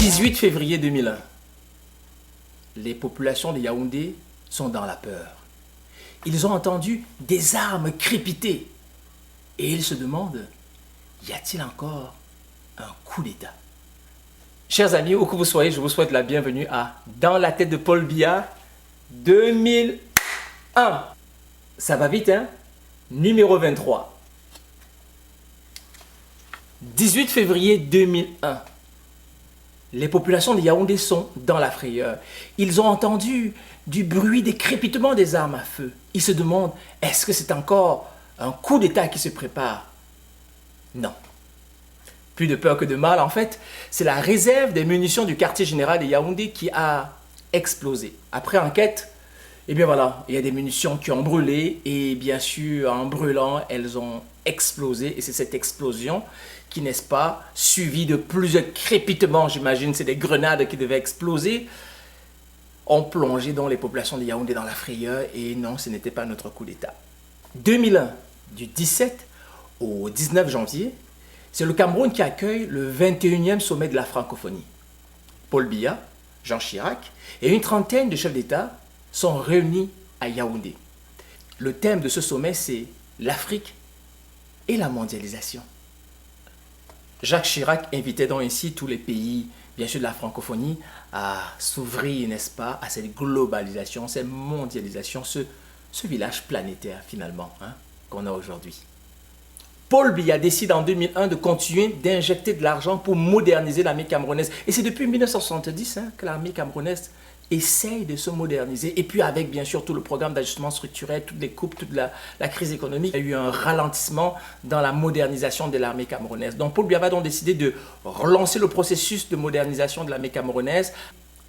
18 février 2001. Les populations de Yaoundé sont dans la peur. Ils ont entendu des armes crépiter et ils se demandent, y a-t-il encore un coup d'État? Chers amis, où que vous soyez, je vous souhaite la bienvenue à Dans la tête de Paul Biya 2001. Ça va vite, hein? Numéro 23. 18 février 2001. Les populations de Yaoundé sont dans la frayeur. Ils ont entendu du bruit des crépitements des armes à feu. Ils se demandent, est-ce que c'est encore un coup d'État qui se prépare? Non. Plus de peur que de mal, en fait, c'est la réserve des munitions du quartier général de Yaoundé qui a explosé. Après enquête, eh bien voilà, il y a des munitions qui ont brûlé et bien sûr, en brûlant, elles ont explosé. Et c'est cette explosion qui, n'est-ce pas, suivie de plusieurs crépitements, j'imagine, c'est des grenades qui devaient exploser, ont plongé dans les populations de Yaoundé dans la frayeur. Et non, ce n'était pas notre coup d'État. 2001, du 17 au 19 janvier, c'est le Cameroun qui accueille le 21e sommet de la francophonie. Paul Biya, Jean Chirac et une trentaine de chefs d'État sont réunis à Yaoundé. Le thème de ce sommet, c'est l'Afrique et la mondialisation. Jacques Chirac invitait donc ici tous les pays, bien sûr de la francophonie, à s'ouvrir, n'est-ce pas, à cette globalisation, cette mondialisation, ce village planétaire finalement qu'on a aujourd'hui. Paul Biya décide en 2001 de continuer d'injecter de l'argent pour moderniser l'armée camerounaise. Et c'est depuis 1970 que l'armée camerounaise essaye de se moderniser. Et puis avec bien sûr tout le programme d'ajustement structurel, toutes les coupes, toute la crise économique, il y a eu un ralentissement dans la modernisation de l'armée camerounaise. Donc Paul Biya va donc décider de relancer le processus de modernisation de l'armée camerounaise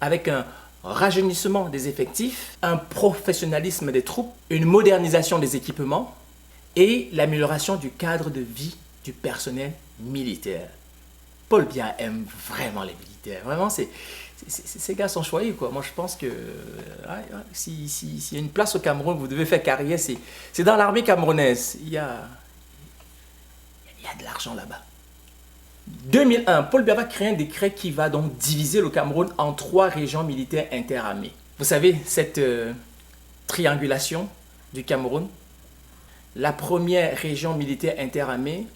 avec un rajeunissement des effectifs, un professionnalisme des troupes, une modernisation des équipements, et l'amélioration du cadre de vie du personnel militaire. Paul Biya aime vraiment les militaires. Vraiment, ces gars sont choyés, quoi. Moi, je pense que s'il y a une place au Cameroun, vous devez faire carrière, c'est dans l'armée camerounaise. Il y a de l'argent là-bas. 2001, Paul Biya va créer un décret qui va donc diviser le Cameroun en 3 régions militaires interarmées. Vous savez, cette triangulation du Cameroun, la première région militaire interarmée,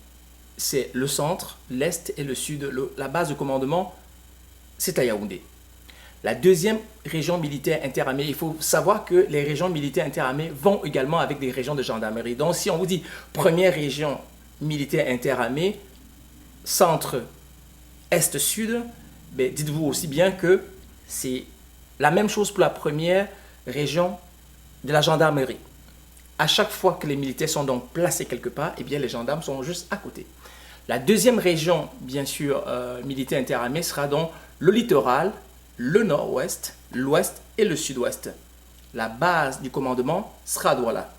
c'est le centre, l'est et le sud. La base de commandement, c'est à Yaoundé. La deuxième région militaire interarmée, il faut savoir que les régions militaires interarmées vont également avec des régions de gendarmerie. Donc si on vous dit première région militaire interarmée, centre, est, sud, ben, dites-vous aussi bien que c'est la même chose pour la première région de la gendarmerie. À chaque fois que les militaires sont donc placés quelque part, eh bien, les gendarmes sont juste à côté. La deuxième région, bien sûr, militaire interarmée sera donc le littoral, le nord-ouest, l'ouest et le sud-ouest. La base du commandement sera à Douala.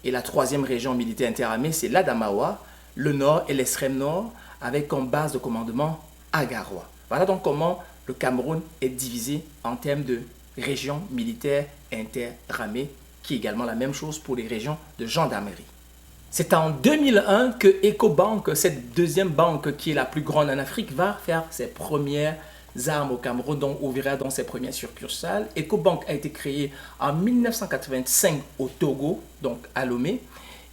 Et la troisième région militaire interarmée, c'est l'Adamawa, le nord et l'extrême nord, avec comme base de commandement Agaroua. Voilà donc comment le Cameroun est divisé en termes de régions militaires interarmées, qui est également la même chose pour les régions de gendarmerie. C'est en 2001 que Ecobank, cette deuxième banque qui est la plus grande en Afrique, va faire ses premières armes au Cameroun, donc ouvrira dans ses premières succursales. Ecobank a été créée en 1985 au Togo, donc à Lomé.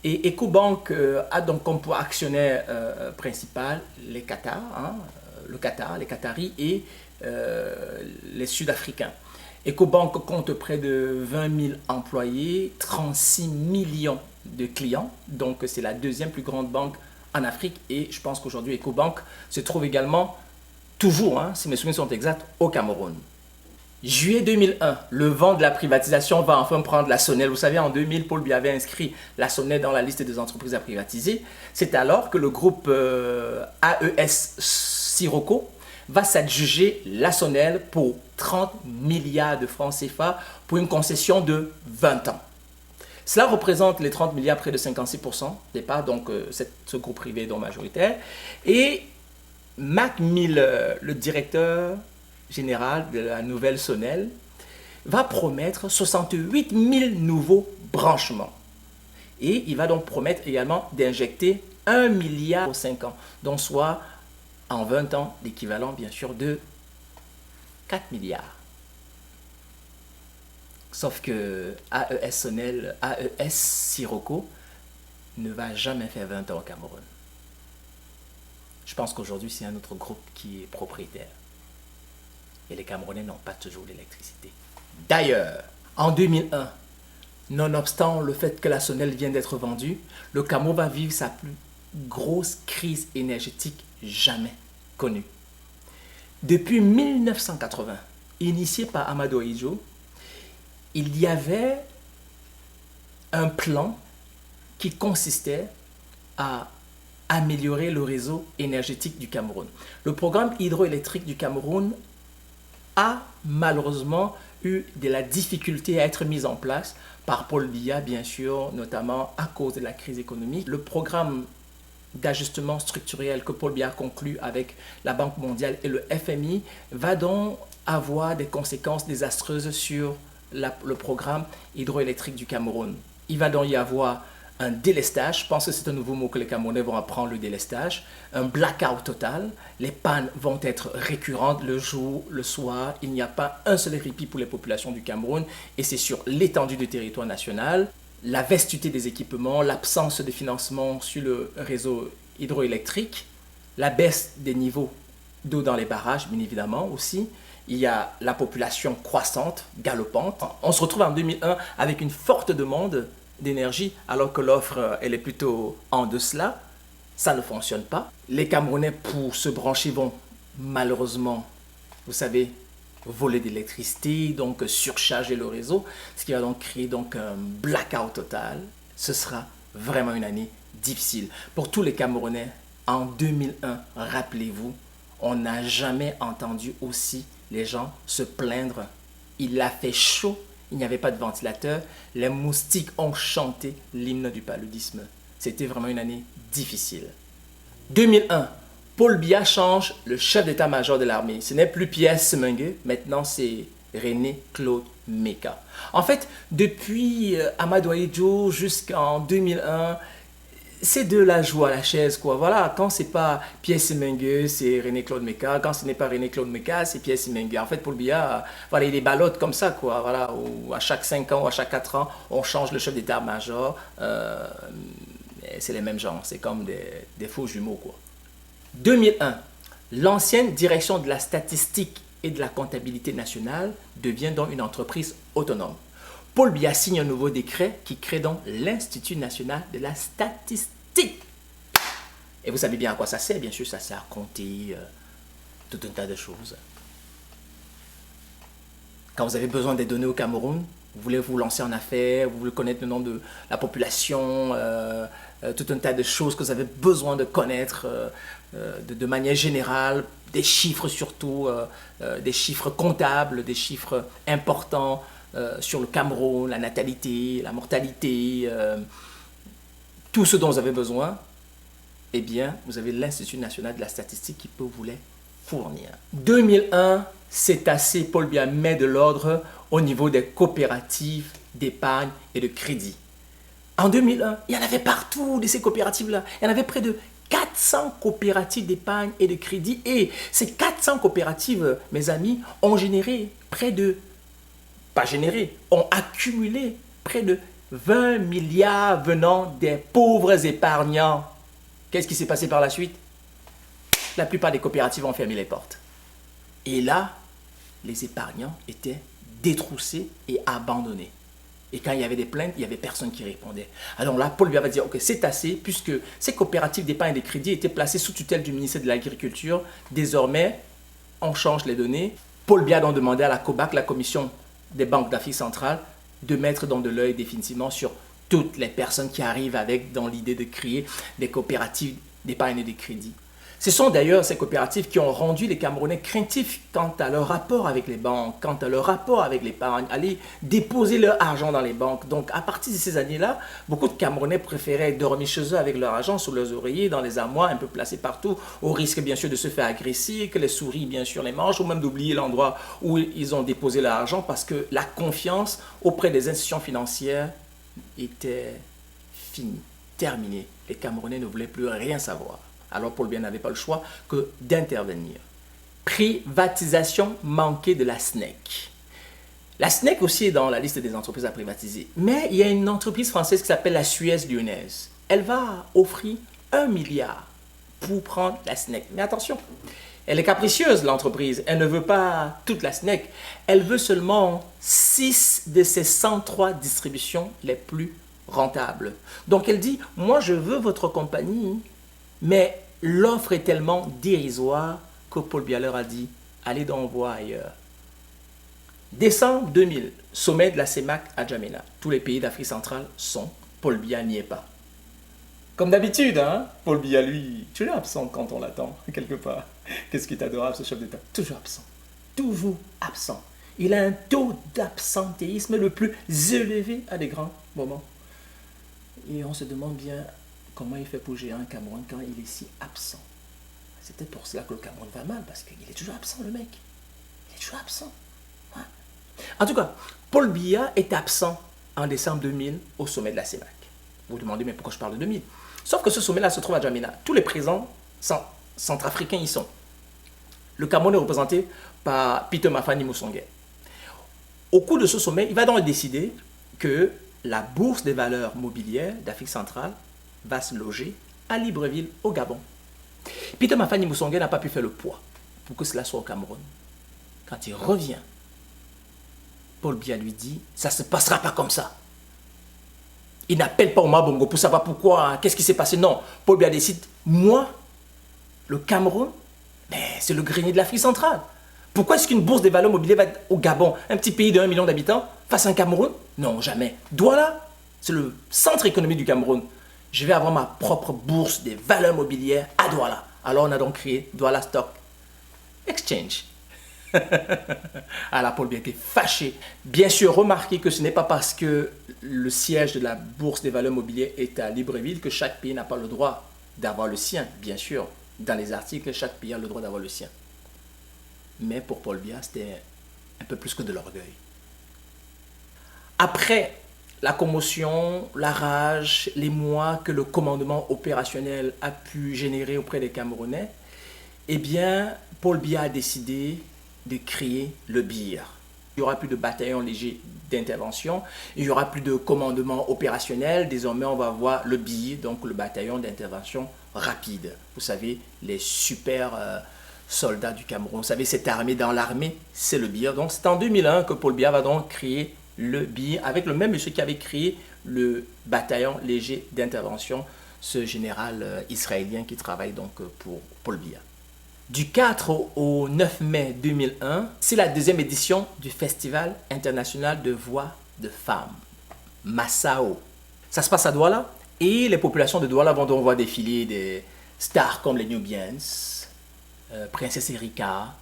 Et Ecobank a donc comme actionnaire principal les Qatar, le Qatar, les Qataris et les Sud-Africains. Ecobank compte près de 20 000 employés, 36 millions de clients. Donc, c'est la deuxième plus grande banque en Afrique. Et je pense qu'aujourd'hui, Ecobank se trouve également, toujours, si mes souvenirs sont exacts, au Cameroun. Juillet 2001, le vent de la privatisation va enfin prendre la sonnette. Vous savez, en 2000, Paul Biya avait inscrit la sonnette dans la liste des entreprises à privatiser. C'est alors que le groupe AES Sirocco va s'adjuger la Sonnelle pour 30 milliards de francs CFA pour une concession de 20 ans. Cela représente les 30 milliards, près de 56% des parts, donc ce groupe privé donc majoritaire. Et Mac Miller, le directeur général de la nouvelle Sonnelle, va promettre 68 000 nouveaux branchements. Et il va donc promettre également d'injecter 1 milliard pour 5 ans, donc soit en 20 ans l'équivalent bien sûr de 4 milliards. Sauf que AES Sirocco ne va jamais faire 20 ans au Cameroun. Je pense qu'aujourd'hui, c'est un autre groupe qui est propriétaire. Et les Camerounais n'ont pas toujours d'électricité. D'ailleurs, en 2001, nonobstant le fait que la Sonel vient d'être vendue, le Cameroun va vivre sa plus grosse crise énergétique jamais connue. Depuis 1980, initié par Amadou Ahidjo, il y avait un plan qui consistait à améliorer le réseau énergétique du Cameroun. Le programme hydroélectrique du Cameroun a malheureusement eu de la difficulté à être mis en place par Paul Biya, bien sûr, notamment à cause de la crise économique. Le programme d'ajustement structurel que Paul Biya a conclu avec la Banque mondiale et le FMI va donc avoir des conséquences désastreuses sur le programme hydroélectrique du Cameroun. Il va donc y avoir un délestage, je pense que c'est un nouveau mot que les Camerounais vont apprendre, le délestage, un blackout total, les pannes vont être récurrentes le jour, le soir, il n'y a pas un seul répit pour les populations du Cameroun et c'est sur l'étendue du territoire national. La vastuité des équipements, l'absence de financement sur le réseau hydroélectrique, la baisse des niveaux d'eau dans les barrages, bien évidemment aussi. Il y a la population croissante, galopante. On se retrouve en 2001 avec une forte demande d'énergie, alors que l'offre, elle est plutôt en deçà. Ça ne fonctionne pas. Les Camerounais, pour se brancher, vont malheureusement, vous savez, voler d'électricité, donc surcharger le réseau, ce qui va donc créer donc un blackout total. Ce sera vraiment une année difficile. Pour tous les Camerounais, en 2001, rappelez-vous, on n'a jamais entendu aussi les gens se plaindre. Il a fait chaud, il n'y avait pas de ventilateur, les moustiques ont chanté l'hymne du paludisme. C'était vraiment une année difficile. 2001, Paul Biya change le chef d'état-major de l'armée. Ce n'est plus Pierre Semengue, maintenant c'est René Claude Meka. En fait, depuis Amadou Ahidjo jusqu'en 2001, c'est de la joie à la chaise, quoi. Voilà, quand c'est pas Pierre Semengue, c'est René Claude Meka. Quand ce n'est pas René Claude Meka, c'est Pierre Semengue. En fait, Paul Biya, voilà, il est ballotte comme ça, quoi. Voilà, où à chaque 5 ans ou à chaque 4 ans, on change le chef d'état-major. C'est les mêmes gens, c'est comme des faux jumeaux, quoi. 2001, l'ancienne direction de la statistique et de la comptabilité nationale devient donc une entreprise autonome. Paul Biya signe un nouveau décret qui crée donc l'Institut national de la statistique. Et vous savez bien à quoi ça sert, bien sûr, ça sert à compter tout un tas de choses. Quand vous avez besoin des données au Cameroun, vous voulez vous lancer en affaires, vous voulez connaître le nom de la population, tout un tas de choses que vous avez besoin de connaître de manière générale, des chiffres surtout, des chiffres comptables, des chiffres importants sur le Cameroun, la natalité, la mortalité, tout ce dont vous avez besoin, eh bien, vous avez l'Institut national de la statistique qui peut vous les fournir. 2001, c'est assez, Paul Biya met de l'ordre au niveau des coopératives d'épargne et de crédit. En 2001, il y en avait partout de ces coopératives-là. Il y en avait près de 400 coopératives d'épargne et de crédit. Et ces 400 coopératives, mes amis, ont généré ont accumulé près de 20 milliards venant des pauvres épargnants. Qu'est-ce qui s'est passé par la suite? La plupart des coopératives ont fermé les portes. Et là, les épargnants étaient détroussés et abandonnés. Et quand il y avait des plaintes, il n'y avait personne qui répondait. Alors là, Paul Biya va dire, ok, c'est assez, puisque ces coopératives d'épargne et de crédit étaient placées sous tutelle du ministère de l'Agriculture. Désormais, on change les données. Paul Biya a donc demandé à la COBAC, la Commission des banques d'Afrique centrale, de mettre dans de l'œil définitivement sur toutes les personnes qui arrivent dans l'idée de créer des coopératives d'épargne et de crédit. Ce sont d'ailleurs ces coopératives qui ont rendu les Camerounais craintifs quant à leur rapport avec les banques, quant à leur rapport avec l'épargne, aller déposer leur argent dans les banques. Donc à partir de ces années-là, beaucoup de Camerounais préféraient dormir chez eux avec leur argent sous leurs oreillers, dans les armoires, un peu placés partout, au risque bien sûr de se faire agresser, que les souris bien sûr les mangent, ou même d'oublier l'endroit où ils ont déposé leur argent, parce que la confiance auprès des institutions financières était finie, terminée. Les Camerounais ne voulaient plus rien savoir. Alors Paul Biya n'avait pas le choix que d'intervenir. Privatisation manquée de la SNEC. La SNEC aussi est dans la liste des entreprises à privatiser. Mais il y a une entreprise française qui s'appelle la Suez lyonnaise. Elle va offrir 1 milliard pour prendre la SNEC. Mais attention, elle est capricieuse, l'entreprise. Elle ne veut pas toute la SNEC. Elle veut seulement 6 de ses 103 distributions les plus rentables. Donc elle dit, moi je veux votre compagnie, mais l'offre est tellement dérisoire que Paul Biya leur a dit, allez donc voir ailleurs. Décembre 2000, sommet de la CEMAC à N'Djamena. Tous les pays d'Afrique centrale sont, Paul Biya n'y est pas. Comme d'habitude, hein, Paul Biya, lui, toujours absent quand on l'attend, quelque part. Qu'est-ce qui est adorable, ce chef d'État? Toujours absent. Toujours absent. Il a un taux d'absentéisme le plus élevé à des grands moments. Et on se demande bien comment il fait pour gérer un Cameroun quand il est si absent. C'est peut-être pour cela que le Cameroun va mal, parce qu'il est toujours absent, le mec. Il est toujours absent. Ouais. En tout cas, Paul Biya est absent en décembre 2000 au sommet de la CEMAC. Vous vous demandez, mais pourquoi je parle de 2000? Sauf que ce sommet-là se trouve à N'Djamena. Tous les présidents centrafricains y sont. Le Cameroun est représenté par Peter Mafani Moussongué. Au cours de ce sommet, il va donc décider que la bourse des valeurs mobilières d'Afrique centrale va se loger à Libreville, au Gabon. Peter Mafani Moussongué n'a pas pu faire le poids pour que cela soit au Cameroun. Quand il revient, Paul Biya lui dit, ça ne se passera pas comme ça. Il n'appelle pas Omar Bongo pour savoir pourquoi, qu'est-ce qui s'est passé. Non, Paul Biya décide, moi, le Cameroun, mais c'est le grenier de l'Afrique centrale. Pourquoi est-ce qu'une bourse des valeurs mobilières va être au Gabon, un petit pays de 1 million d'habitants, face à un Cameroun? Non, jamais. Douala, c'est le centre économique du Cameroun. Je vais avoir ma propre bourse des valeurs mobilières à Douala. Alors on a donc créé Douala Stock Exchange. Alors Paul Biya était fâché. Bien sûr, remarquez que ce n'est pas parce que le siège de la bourse des valeurs mobilières est à Libreville que chaque pays n'a pas le droit d'avoir le sien. Bien sûr, dans les articles, chaque pays a le droit d'avoir le sien. Mais pour Paul Biya, c'était un peu plus que de l'orgueil. Après la commotion, la rage, les mois que le commandement opérationnel a pu générer auprès des Camerounais, eh bien, Paul Biya a décidé de créer le BIR. Il n'y aura plus de bataillon léger d'intervention, il n'y aura plus de commandement opérationnel. Désormais, on va avoir le BIR, donc le bataillon d'intervention rapide. Vous savez, les super soldats du Cameroun. Vous savez, cette armée dans l'armée, c'est le BIR. Donc, c'est en 2001 que Paul Biya va donc créer le BIR avec le même monsieur qui avait créé le bataillon léger d'intervention, ce général israélien qui travaille donc pour Paul Biya. Du 4 au 9 mai 2001, c'est la deuxième édition du Festival international de voix de femmes, Massao. Ça se passe à Douala et les populations de Douala vont donc voir défiler des stars comme les Nubians, Princesse Erika,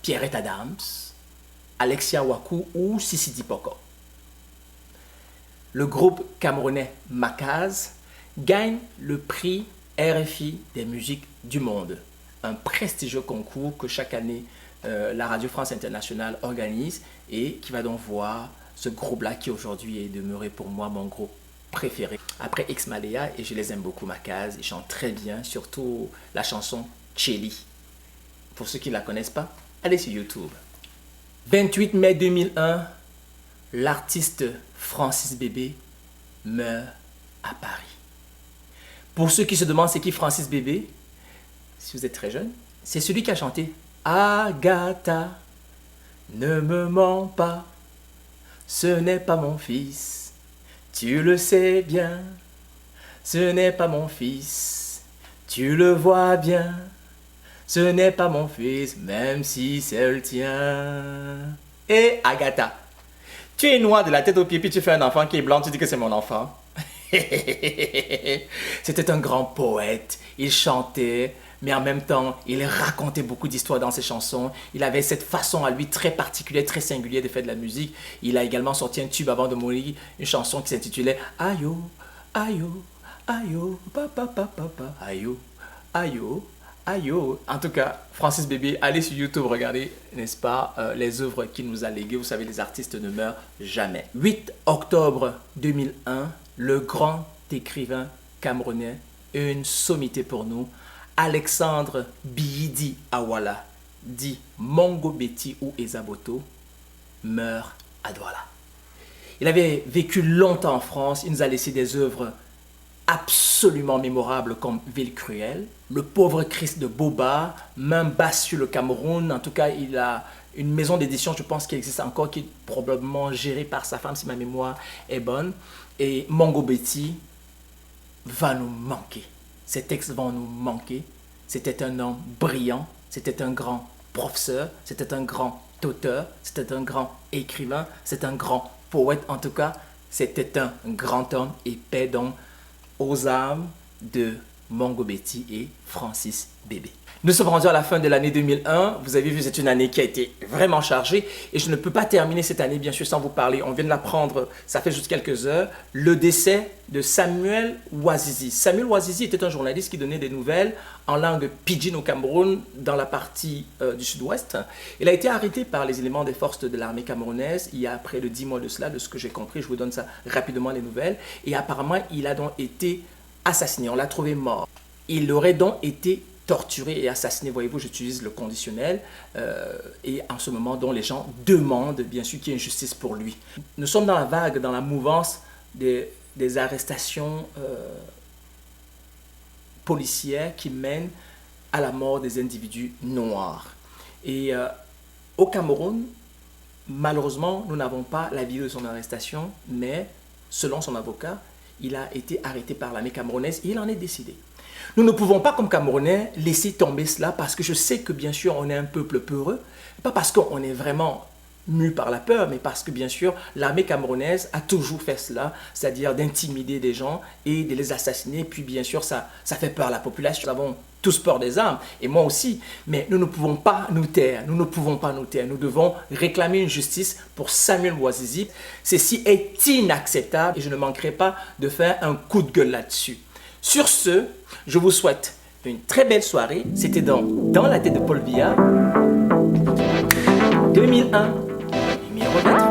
Pierrette Adams, Alexia Waku ou Sissi Dipoko. Le groupe camerounais Makaz gagne le prix RFI des musiques du monde, un prestigieux concours que chaque année la Radio France Internationale organise et qui va donc voir ce groupe-là qui aujourd'hui est demeuré pour moi mon groupe préféré. Après X Malaya, et je les aime beaucoup, Makaz, ils chantent très bien, surtout la chanson Tchéli. Pour ceux qui ne la connaissent pas, allez sur YouTube. 28 mai 2001, l'artiste Francis Bébé meurt à Paris. Pour ceux qui se demandent c'est qui Francis Bébé, si vous êtes très jeune, c'est celui qui a chanté Agatha, ne me mens pas, ce n'est pas mon fils, tu le sais bien, ce n'est pas mon fils, tu le vois bien, ce n'est pas mon fils, même si c'est le tien. Et Agatha, tu es noir de la tête aux pieds, puis tu fais un enfant qui est blanc, tu dis que c'est mon enfant. C'était un grand poète, il chantait, mais en même temps, il racontait beaucoup d'histoires dans ses chansons. Il avait cette façon à lui très particulière, très singulière de faire de la musique. Il a également sorti un tube avant de mourir, une chanson qui s'intitulait Ayo, Ayo, Ayo, papa, papa, papa, Ayo, Ayo, Ayo. En tout cas, Francis Bébé, allez sur YouTube, regardez, n'est-ce pas, les œuvres qu'il nous a léguées. Vous savez, les artistes ne meurent jamais. 8 octobre 2001, le grand écrivain camerounais, une sommité pour nous, Alexandre Biyidi Awala, dit Mongo Betty ou Ezaboto, meurt à Douala. Il avait vécu longtemps en France, il nous a laissé des œuvres absolument mémorables comme Ville cruelle, Le pauvre Christ de Boba, Main basse sur le Cameroun. En tout cas, il a une maison d'édition, je pense, qui existe encore, qui est probablement gérée par sa femme, si ma mémoire est bonne. Et Mongo Betty va nous manquer. Ces textes vont nous manquer. C'était un homme brillant, c'était un grand professeur, c'était un grand auteur, c'était un grand écrivain, c'était un grand poète. En tout cas, c'était un grand homme et paix donc aux âmes de Mongo Betty et Francis Bébé. Nous sommes rendus à la fin de l'année 2001. Vous avez vu, c'est une année qui a été vraiment chargée. Et je ne peux pas terminer cette année, bien sûr, sans vous parler. On vient de l'apprendre, ça fait juste quelques heures, le décès de Samuel Ouazizi. Samuel Ouazizi était un journaliste qui donnait des nouvelles en langue pidgin au Cameroun, dans la partie du sud-ouest. Il a été arrêté par les éléments des forces de l'armée camerounaise il y a près de 10 mois de cela, de ce que j'ai compris. Je vous donne ça rapidement, les nouvelles. Et apparemment, il a donc été assassiné. On l'a trouvé mort. Il aurait donc été torturé et assassiné, voyez-vous, j'utilise le conditionnel, et en ce moment dont les gens demandent bien sûr qu'il y ait une justice pour lui. Nous sommes dans la vague, dans la mouvance des arrestations policières qui mènent à la mort des individus noirs. Et au Cameroun, malheureusement, nous n'avons pas la vidéo de son arrestation, mais selon son avocat, il a été arrêté par l'armée camerounaise et il en est décédé. Nous ne pouvons pas, comme Camerounais, laisser tomber cela parce que je sais que, bien sûr, on est un peuple peureux. Pas parce qu'on est vraiment mu par la peur, mais parce que, bien sûr, l'armée camerounaise a toujours fait cela, c'est-à-dire d'intimider des gens et de les assassiner. Puis, bien sûr, ça fait peur à la population. Nous avons tous peur des armes, et moi aussi. Mais nous ne pouvons pas nous taire. Nous ne pouvons pas nous taire. Nous devons réclamer une justice pour Samuel Ouazizi. Ceci est inacceptable et je ne manquerai pas de faire un coup de gueule là-dessus. Sur ce, je vous souhaite une très belle soirée. C'était dans la tête de Paul Biya, 2001, numéro 4.